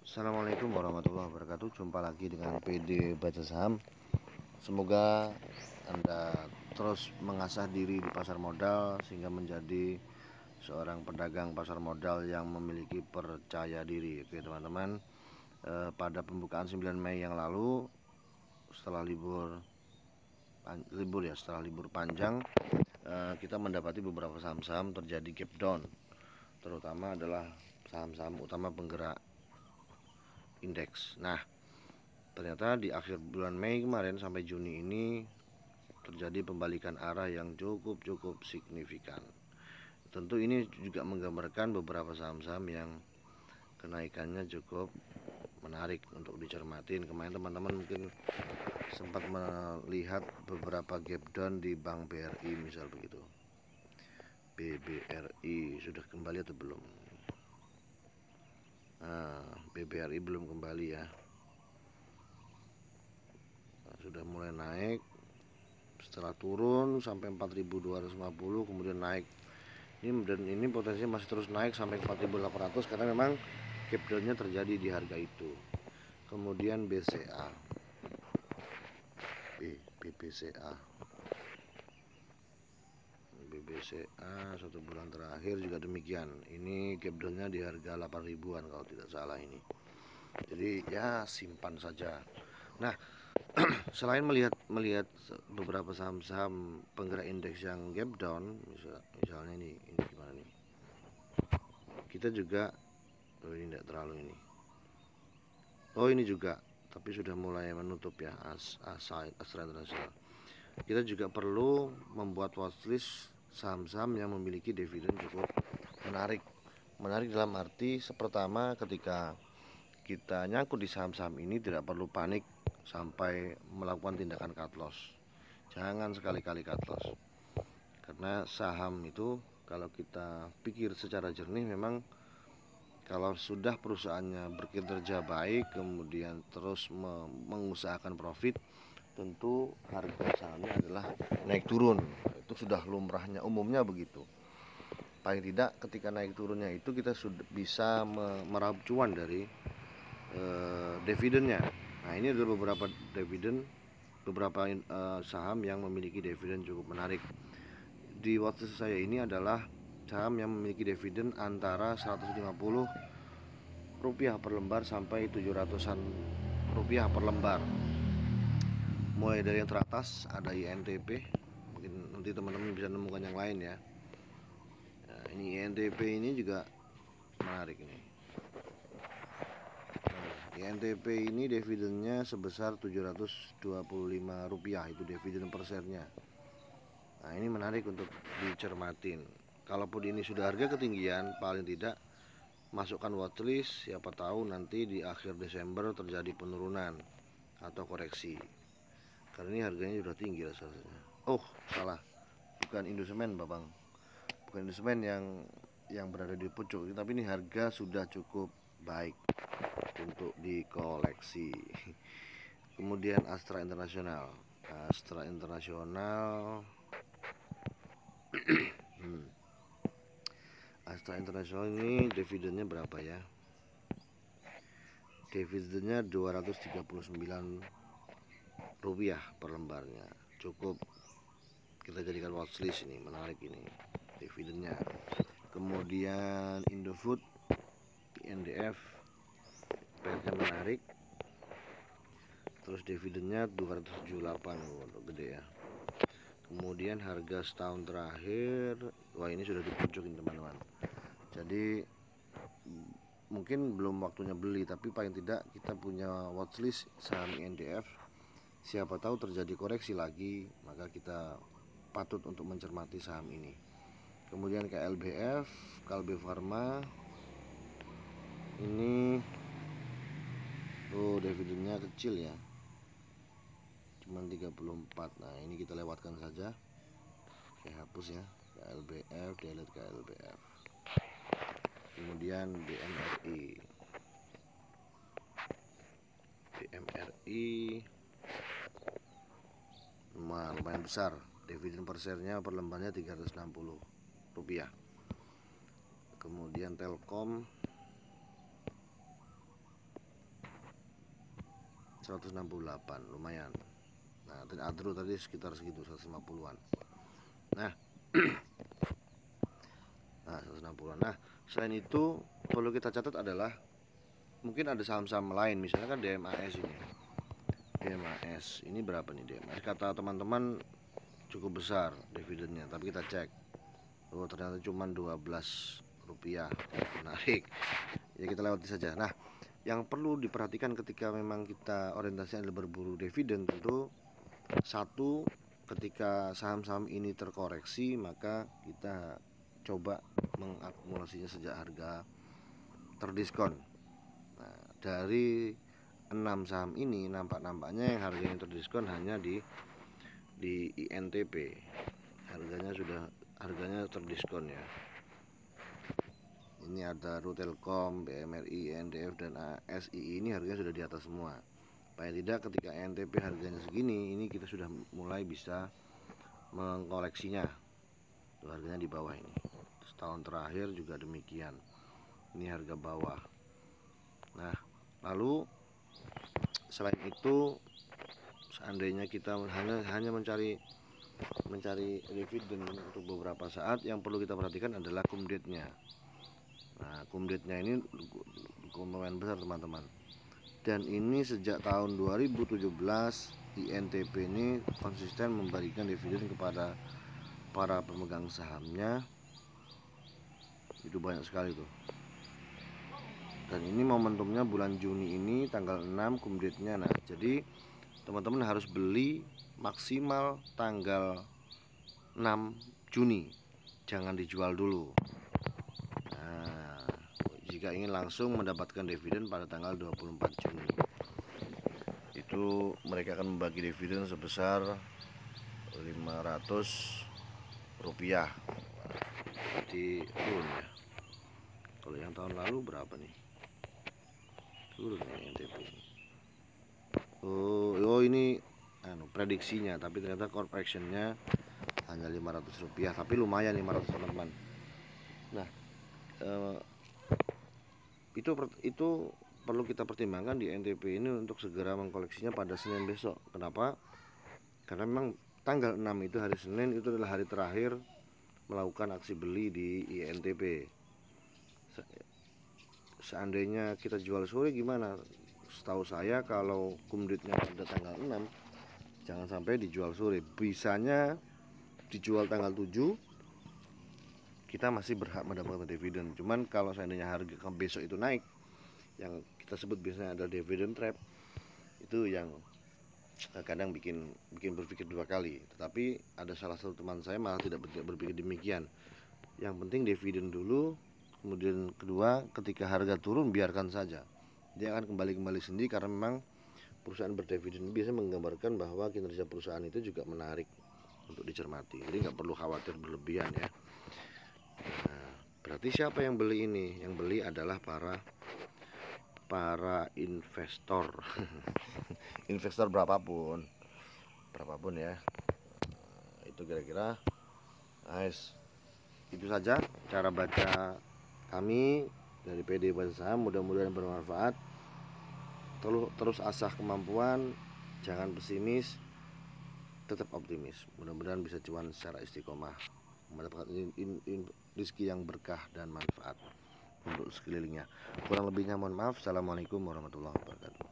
Assalamualaikum warahmatullahi wabarakatuh. Jumpa lagi dengan PD Baca Saham. Semoga Anda terus mengasah diri di pasar modal sehingga menjadi seorang pedagang pasar modal yang memiliki percaya diri. Oke teman-teman, pada pembukaan 9 Mei yang lalu, setelah libur panjang, kita mendapati beberapa saham-saham terjadi gap down, terutama adalah saham-saham utama penggerak indeks. Nah, ternyata di akhir bulan Mei kemarin sampai Juni ini terjadi pembalikan arah yang cukup signifikan. Tentu ini juga menggambarkan beberapa saham-saham yang kenaikannya cukup menarik untuk dicermatin. Kemarin teman-teman mungkin sempat melihat beberapa gap down di Bank BRI misal begitu. BBRI sudah kembali atau belum? Nah, BBRI belum kembali ya. Sudah mulai naik, setelah turun sampai 4.250 kemudian naik dan ini potensinya masih terus naik sampai 4.800 karena memang gap down-nya terjadi di harga itu. Kemudian BCA, BBCA satu bulan terakhir juga demikian. Ini gap down-nya di harga 8 ribuan kalau tidak salah ini. Jadi ya simpan saja. Nah, selain melihat beberapa saham-saham penggerak indeks yang gap down, misalnya ini gimana nih? Kita juga ini tidak terlalu ini. Ini juga, tapi sudah mulai menutup ya, Astra International. Kita juga perlu membuat watchlist saham-saham yang memiliki dividen cukup menarik. Menarik dalam arti pertama, ketika kita nyangkut di saham-saham ini tidak perlu panik sampai melakukan tindakan cut loss. Jangan sekali-kali cut loss, karena saham itu kalau kita pikir secara jernih, memang kalau sudah perusahaannya berkinerja baik kemudian terus mengusahakan profit, tentu harga sahamnya adalah naik turun. Itu sudah lumrahnya, umumnya begitu. Paling tidak ketika naik turunnya itu kita sudah bisa meraup cuan dari dividennya. Nah, ini adalah beberapa saham yang memiliki dividen cukup menarik. Di watchlist saya ini adalah saham yang memiliki dividen antara 150 rupiah per lembar sampai 700-an rupiah per lembar. Mulai dari yang teratas ada INTP, mungkin nanti teman-teman bisa menemukan yang lain ya. Nah, ini INTP ini juga menarik ini. INTP ini dividennya sebesar 725 rupiah, itu dividen per share-nya. Nah, ini menarik untuk dicermatin. Kalaupun ini sudah harga ketinggian, paling tidak masukkan watchlist, siapa tahu nanti di akhir Desember terjadi penurunan atau koreksi. Karena ini harganya sudah tinggi rasanya. Salah. Bukan Indosemen, Babang. Bukan Indosemen yang berada di pucuk, tapi ini harga sudah cukup baik untuk dikoleksi. Kemudian Astra International. Astra International ini dividennya berapa ya? Dividennya 239 rupiah per lembarnya. Cukup kita jadikan watchlist, ini menarik ini dividennya. Kemudian Indofood, INDF, PRnya menarik. Terus dividennya 278, gede ya. Kemudian harga setahun terakhir, ini sudah di pucuk ini teman-teman. Jadi mungkin belum waktunya beli, tapi paling tidak kita punya watchlist saham INDF. Siapa tahu terjadi koreksi lagi, maka kita patut untuk mencermati saham ini. Kemudian KLBF, Kalbe Farma, ini dividennya kecil ya, cuman 34. Nah, ini kita lewatkan saja, saya hapus ya. KLBF, delete KLBF. Kemudian BMRI lumayan besar, dividen per share-nya per lembarnya 360 rupiah. Kemudian Telkom 168, lumayan. Nah, Adro tadi sekitar segitu 150-an. Nah, nah 160-an. Nah, selain itu perlu kita catat adalah mungkin ada saham-saham lain, misalnya kan DMAS ini. DMAS ini berapa nih DMAS? Kata teman-teman cukup besar dividennya, tapi kita cek. Oh, ternyata cuma 12 rupiah. Menarik. Ya kita lewati saja. Nah, yang perlu diperhatikan ketika memang kita orientasinya adalah berburu dividen, tentu satu, ketika saham-saham ini terkoreksi maka kita coba mengakumulasinya sejak harga terdiskon. Nah, dari 6 saham ini nampaknya yang harganya terdiskon hanya di INTP. Harganya terdiskon ya. Ini ada Rutelkom, BMRI, NDF dan ASI, ini harganya sudah di atas semua. Paling tidak ketika NTP harganya segini, ini kita sudah mulai bisa mengkoleksinya. Tuh, harganya di bawah ini. Setahun terakhir juga demikian. Ini harga bawah. Nah, lalu selain itu, seandainya kita hanya mencari dividen untuk beberapa saat, yang perlu kita perhatikan adalah cum date-nya. Nah, cum date-nya ini lumayan besar teman-teman. Dan ini sejak tahun 2017 INTP ini konsisten memberikan dividen kepada para pemegang sahamnya. Itu banyak sekali tuh. Dan ini momentumnya bulan Juni ini tanggal 6 cum date-nya. Nah, jadi teman-teman harus beli maksimal tanggal 6 Juni. Jangan dijual dulu. Nah, jika ingin langsung mendapatkan dividen pada tanggal 24 Juni, itu mereka akan membagi dividen sebesar 500 rupiah. Jadi turun ya. Kalau yang tahun lalu berapa nih? Turun ya NTP. Oh ini prediksinya, tapi ternyata correctionnya hanya 500 rupiah, tapi lumayan 500 teman-teman. Nah, itu perlu kita pertimbangkan di NTP ini untuk segera mengkoleksinya pada Senin besok. Kenapa? Karena memang tanggal 6 itu hari Senin, itu adalah hari terakhir melakukan aksi beli di INTP. Seandainya kita jual sore gimana? Setahu saya kalau cum date-nya pada tanggal 6, jangan sampai dijual sore. Bisanya dijual tanggal 7, kita masih berhak mendapatkan dividen. Cuman kalau seandainya harga besok itu naik, yang kita sebut biasanya ada dividend trap, itu yang kadang bikin berpikir dua kali. Tetapi ada salah satu teman saya malah tidak berpikir demikian. Yang penting dividen dulu, kemudian kedua, ketika harga turun biarkan saja, dia akan kembali sendiri, karena memang perusahaan berdividen biasanya menggambarkan bahwa kinerja perusahaan itu juga menarik untuk dicermati. Jadi nggak perlu khawatir berlebihan ya. Nah, berarti siapa yang beli ini? Yang beli adalah para investor. Investor berapapun ya. Itu kira-kira. Nice. Itu saja cara baca kami dari PD Baca Saham. Mudah-mudahan bermanfaat. Terus asah kemampuan, jangan pesimis, tetap optimis. Mudah-mudahan bisa cuan secara istiqomah, mendapatkan rezeki yang berkah dan manfaat untuk sekelilingnya. Kurang lebihnya mohon maaf. Assalamualaikum warahmatullahi wabarakatuh.